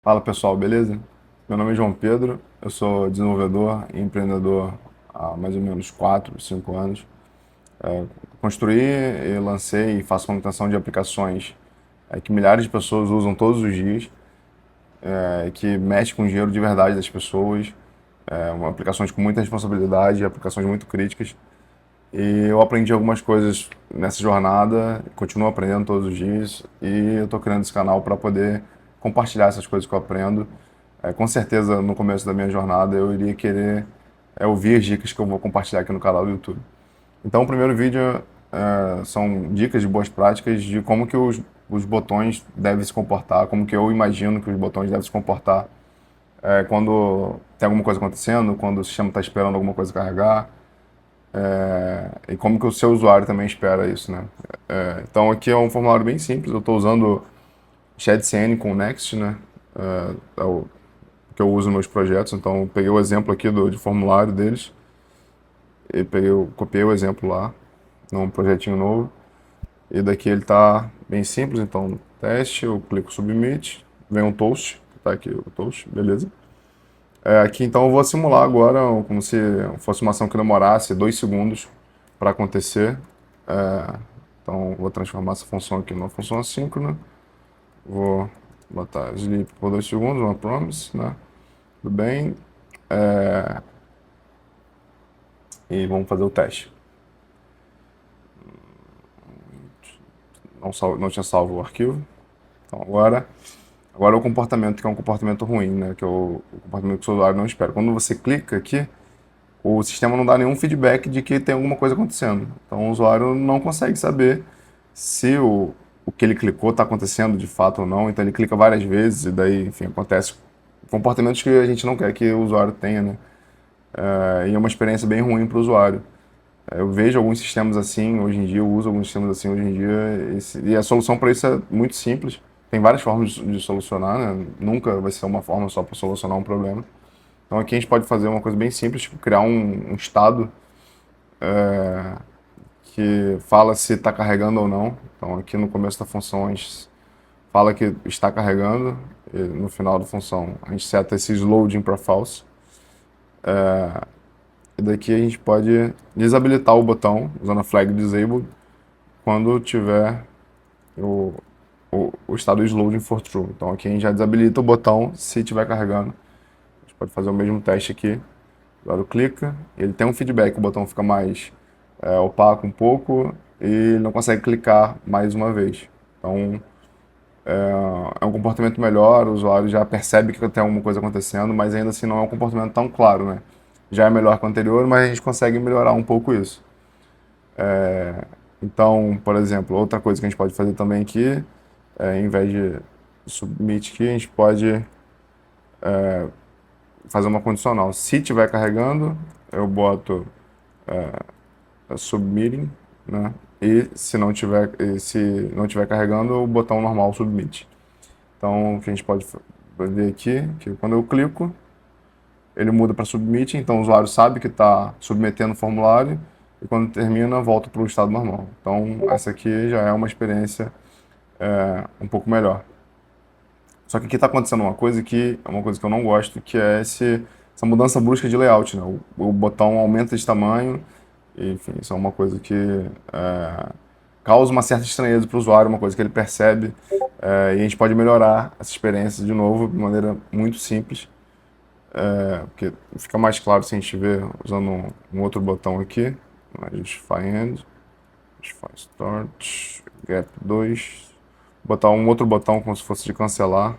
Fala pessoal, beleza? Meu nome é João Pedro, eu sou desenvolvedor e empreendedor há mais ou menos 4, 5 anos. Construí e lancei e faço manutenção de aplicações que milhares de pessoas usam todos os dias, que mexe com o dinheiro de verdade das pessoas, aplicações com muita responsabilidade, aplicações muito críticas. E eu aprendi algumas coisas nessa jornada, continuo aprendendo todos os dias e eu estou criando esse canal para poder compartilhar essas coisas que eu aprendo. Com certeza, no começo da minha jornada, eu iria querer ouvir as dicas que eu vou compartilhar aqui no canal do YouTube. Então, o primeiro vídeo são dicas de boas práticas de como que os botões devem se comportar, como que eu imagino que os botões devem se comportar quando tem alguma coisa acontecendo, quando o sistema está esperando alguma coisa carregar, e como que o seu usuário também espera isso, né? Então aqui é um formulário bem simples, eu estou usando ShadCN com Next, né? É o que eu uso nos meus projetos, então eu peguei o exemplo aqui de formulário deles, e copiei o exemplo lá, num projetinho novo, e daqui ele está bem simples, então teste, eu clico Submit, vem um toast, tá aqui o toast, beleza. Aqui então eu vou simular agora como se fosse uma ação que demorasse 2 segundos para acontecer. Então vou transformar essa função aqui numa função assíncrona. Vou botar sleep por 2 segundos, uma promise, né? Tudo bem. E vamos fazer o teste. Não tinha salvo o arquivo. Então agora é o comportamento que é um comportamento ruim, né? Que é o comportamento que o usuário não espera. Quando você clica aqui, o sistema não dá nenhum feedback de que tem alguma coisa acontecendo. Então o usuário não consegue saber se o que ele clicou está acontecendo de fato ou não. Então ele clica várias vezes e daí, enfim, acontece comportamentos que a gente não quer que o usuário tenha, né? E é uma experiência bem ruim para o usuário. Eu vejo alguns sistemas assim hoje em dia, eu uso alguns sistemas assim hoje em dia, e a solução para isso é muito simples. Tem várias formas de solucionar, né? Nunca vai ser uma forma só para solucionar um problema. Então aqui a gente pode fazer uma coisa bem simples, tipo criar um estado que fala se está carregando ou não. Então aqui no começo da função a gente fala que está carregando, e no final da função a gente seta esse loading para false. E daqui a gente pode desabilitar o botão usando a flag disabled quando tiver o estado is loading for true. Então aqui a gente já desabilita o botão se estiver carregando. A gente pode fazer o mesmo teste aqui. O usuário clica, ele tem um feedback, o botão fica mais opaco um pouco e ele não consegue clicar mais uma vez. Então é um comportamento melhor, o usuário já percebe que tem alguma coisa acontecendo, mas ainda assim não é um comportamento tão claro, né? Já é melhor que o anterior, mas a gente consegue melhorar um pouco isso. Então, por exemplo, outra coisa que a gente pode fazer também aqui, em vez de submit aqui, a gente pode fazer uma condicional. Se estiver carregando, eu boto submitting, né? E se não estiver carregando, o botão normal submit. Então, o que a gente pode ver aqui, que quando eu clico, ele muda para submit, então o usuário sabe que está submetendo o formulário e quando termina, volta para o estado normal. Então, essa aqui já é uma experiência um pouco melhor. Só que aqui está acontecendo uma coisa que é uma coisa que eu não gosto, que é essa mudança brusca de layout, né? O botão aumenta de tamanho, e, enfim, isso é uma coisa que causa uma certa estranheza para o usuário, uma coisa que ele percebe, e a gente pode melhorar essa experiência de novo de maneira muito simples, porque fica mais claro se a gente ver usando um outro botão aqui, Justify End, Justify Start, Gap 2, botar um outro botão como se fosse de cancelar,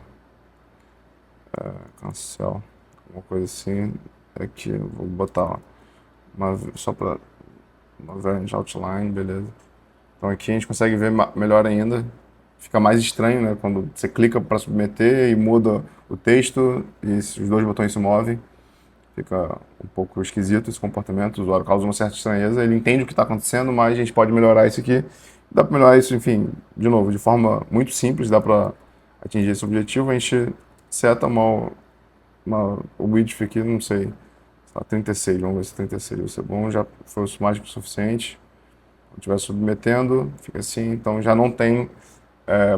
cancel, alguma coisa assim. Aqui eu vou botar só para uma variant outline, beleza. Então aqui a gente consegue ver melhor ainda. Fica mais estranho, né? Quando você clica para submeter e muda o texto e os dois botões se movem. Fica um pouco esquisito esse comportamento. O usuário causa uma certa estranheza. Ele entende o que está acontecendo, mas a gente pode melhorar isso aqui. Dá para melhorar isso, enfim, de novo, de forma muito simples. Dá para atingir esse objetivo. A gente seta o width aqui, não sei, 36, vamos ver se 36 vai ser bom, já foi mais que o suficiente. Quando estiver submetendo, fica assim, então já não tem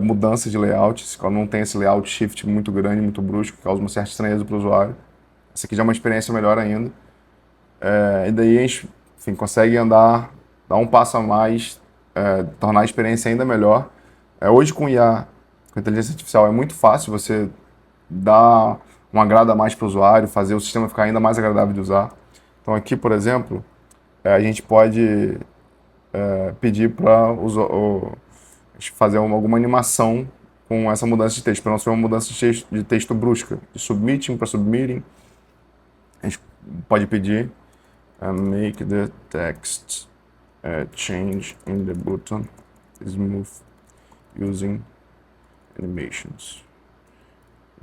mudança de layout, se não tem esse layout shift muito grande, muito brusco, que causa uma certa estranheza para o usuário. Essa aqui já é uma experiência melhor ainda. E daí a gente, enfim, consegue andar, dar um passo a mais, tornar a experiência ainda melhor. Hoje com IA, com inteligência artificial, é muito fácil você dar um agrado a mais para o usuário, fazer o sistema ficar ainda mais agradável de usar. Então aqui, por exemplo, a gente pode pedir para fazer alguma animação com essa mudança de texto, para não ser uma mudança de texto brusca, de submitting para submitting. A gente pode pedir make the text change in the button smooth using animations.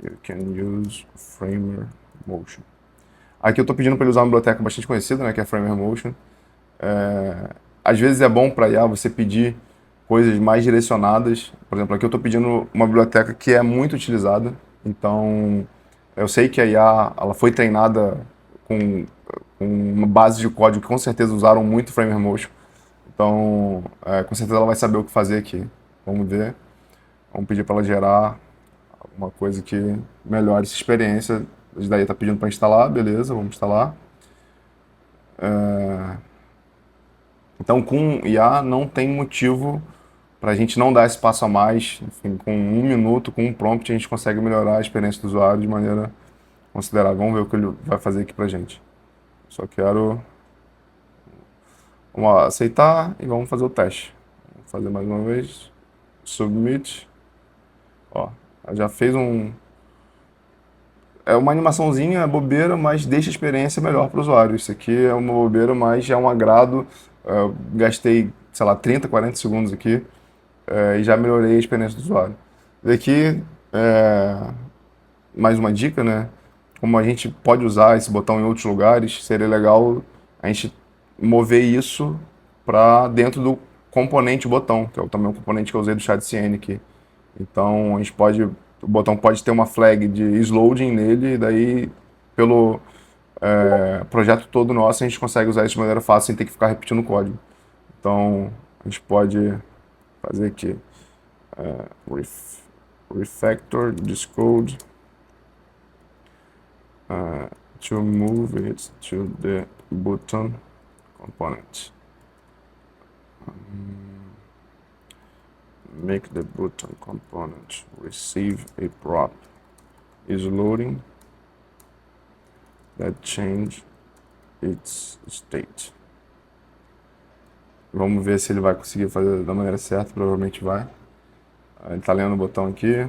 You can use Framer Motion. Aqui eu estou pedindo para ele usar uma biblioteca bastante conhecida, né, que é Framer Motion. Às vezes é bom para IA você pedir coisas mais direcionadas. Por exemplo, aqui eu estou pedindo uma biblioteca que é muito utilizada. Então, eu sei que a IA ela foi treinada com uma base de código que com certeza usaram muito Framer Motion. Então, com certeza ela vai saber o que fazer aqui. Vamos ver. Vamos pedir para ela gerar alguma coisa que melhore essa experiência. Isso daí está pedindo para instalar, beleza, vamos instalar. Então, com IA não tem motivo para a gente não dar esse passo a mais. Enfim, com 1 minuto, com um prompt, a gente consegue melhorar a experiência do usuário de maneira considerável. Vamos ver o que ele vai fazer aqui para a gente. Só quero vamos aceitar e vamos fazer o teste. Vamos fazer mais uma vez. Submit. Ó, já fez é uma animaçãozinha, é bobeira, mas deixa a experiência melhor para o usuário. Isso aqui é uma bobeira, mas é um agrado. Gastei, sei lá, 30, 40 segundos aqui e já melhorei a experiência do usuário. Daqui, mais uma dica, né? Como a gente pode usar esse botão em outros lugares, seria legal a gente mover isso para dentro do componente botão, que é também um componente que eu usei do ChatCN aqui. Então a gente pode, o botão pode ter uma flag de sloading nele, e daí pelo projeto todo nosso a gente consegue usar isso de maneira fácil sem ter que ficar repetindo o código. Então a gente pode fazer aqui refactor this code to move it to the button component. Make the button component receive a prop is loading that change its state. Vamos ver se ele vai conseguir fazer da maneira certa, provavelmente vai. Ele está lendo o botão aqui.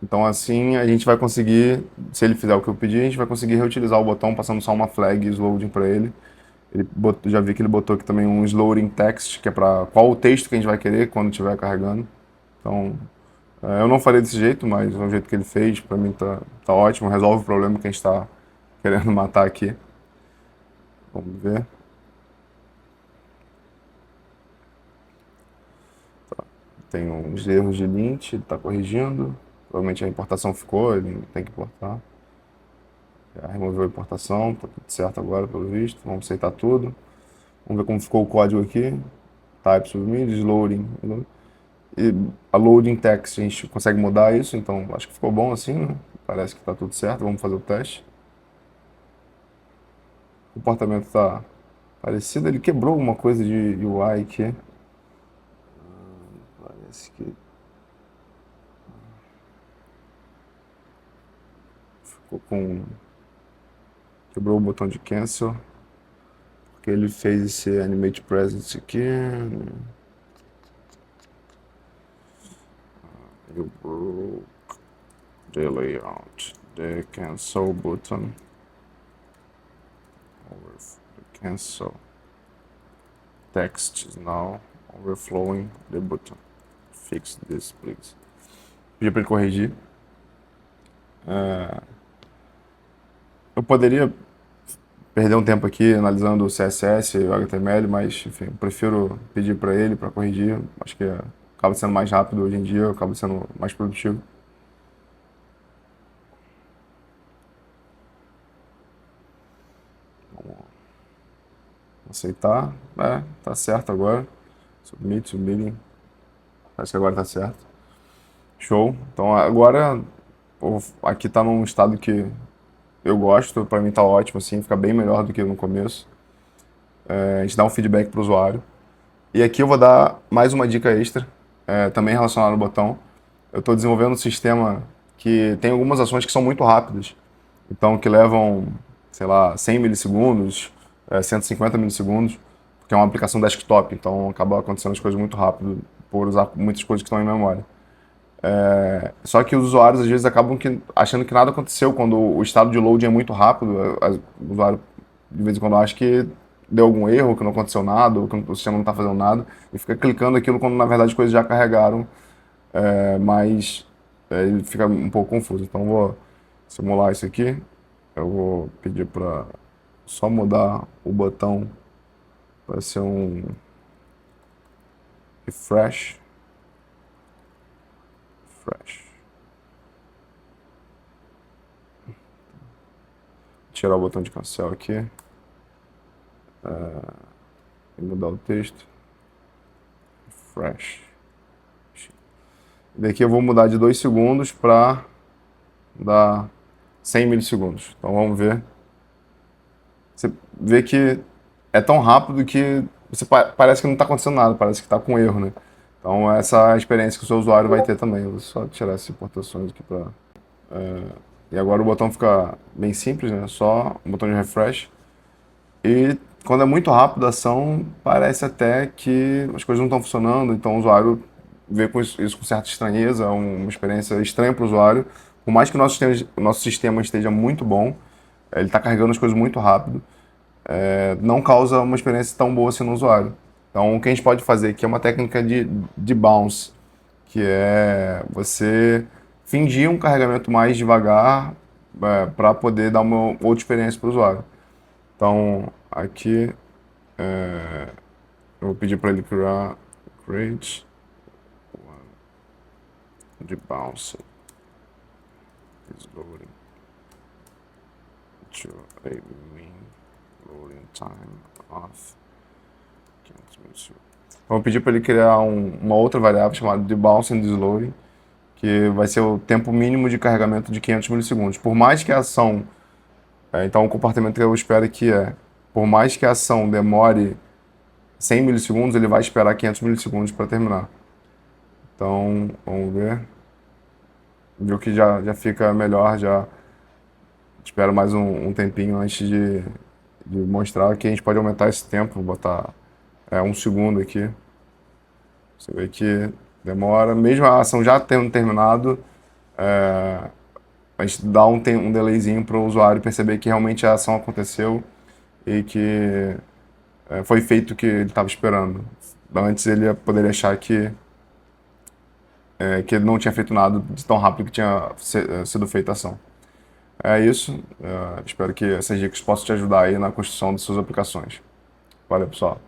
Então assim a gente vai conseguir, se ele fizer o que eu pedi, a gente vai conseguir reutilizar o botão passando só uma flag loading para ele. Já vi que ele botou aqui também um loading text, que é para qual o texto que a gente vai querer quando estiver carregando. Então eu não faria desse jeito, mas o jeito que ele fez, para mim tá ótimo, resolve o problema que a gente está querendo matar aqui. Vamos ver. Tá. Tem uns erros de lint, ele está corrigindo. Provavelmente a importação ficou, ele tem que importar. Já removeu a importação, tá tudo certo agora, pelo visto. Vamos aceitar tudo. Vamos ver como ficou o código aqui. Type submit, loading. E a loading text, a gente consegue mudar isso, então acho que ficou bom assim, né? Parece que está tudo certo, vamos fazer o teste. O comportamento está parecido, ele quebrou alguma coisa de UI aqui. Parece que ficou com... Quebrou o botão de cancel, porque ele fez esse animate presence aqui. You broke the layout, the cancel button. The cancel text is now overflowing the button. Fix this, please. Pedi para ele corrigir. Eu poderia perder um tempo aqui analisando o CSS e o HTML, mas enfim, eu prefiro pedir para ele para corrigir. Acho que acaba sendo mais rápido hoje em dia, acaba sendo mais produtivo. Vamos aceitar. Tá certo agora. Submit, submitting. Parece que agora tá certo. Show. Então agora aqui tá num estado que eu gosto, para mim tá ótimo, assim, fica bem melhor do que no começo. A gente dá um feedback para o usuário. E aqui eu vou dar mais uma dica extra, também relacionada ao botão. Eu estou desenvolvendo um sistema que tem algumas ações que são muito rápidas, então que levam, sei lá, 100 milissegundos, 150 milissegundos, porque é uma aplicação desktop, então acaba acontecendo as coisas muito rápido por usar muitas coisas que estão em memória. Só que os usuários às vezes acabam achando que nada aconteceu quando o estado de loading é muito rápido. O usuário de vez em quando acha que deu algum erro, que não aconteceu nada, ou que o sistema não está fazendo nada, e fica clicando aquilo quando na verdade as coisas já carregaram, mas ele fica um pouco confuso. Então vou simular isso aqui. Eu vou pedir para só mudar o botão para ser um refresh. Refresh. Tirar o botão de cancel aqui. E mudar o texto. Refresh. Daqui eu vou mudar de 2 segundos para dar 100 milissegundos. Então vamos ver. Você vê que é tão rápido que você parece que não está acontecendo nada, parece que está com erro, né? Então essa é a experiência que o seu usuário vai ter também. Eu vou só tirar essas importações aqui para... E agora o botão fica bem simples, né? Só um botão de refresh. E quando é muito rápido a ação, parece até que as coisas não estão funcionando, então o usuário vê isso com certa estranheza, uma experiência estranha para o usuário. Por mais que o nosso sistema esteja muito bom, ele está carregando as coisas muito rápido, não causa uma experiência tão boa assim no usuário. Então o que a gente pode fazer aqui é uma técnica de bounce, que é você fingir um carregamento mais devagar para poder dar uma outra experiência para o usuário. Então, aqui eu vou pedir para ele criar create de bounce is loading to a mean loading time of 500 milissegundos. Então, eu vou pedir para ele criar uma outra variável chamada de bounce and loading, que vai ser o tempo mínimo de carregamento de 500 milissegundos. Por mais que a ação... então, o comportamento que eu espero que por mais que a ação demore 100 milissegundos, ele vai esperar 500 milissegundos para terminar. Então, vamos ver. Viu que já fica melhor, já espero mais um tempinho antes de mostrar que a gente pode aumentar esse tempo, vou botar 1 segundo aqui. Você vê que demora, mesmo a ação já tendo terminado, a gente dá um delayzinho para o usuário perceber que realmente a ação aconteceu e que foi feito o que ele estava esperando. Antes ele poderia achar que ele não tinha feito nada de tão rápido que tinha sido feita a ação. É isso. Espero que essas dicas possam te ajudar aí na construção das suas aplicações. Valeu, pessoal.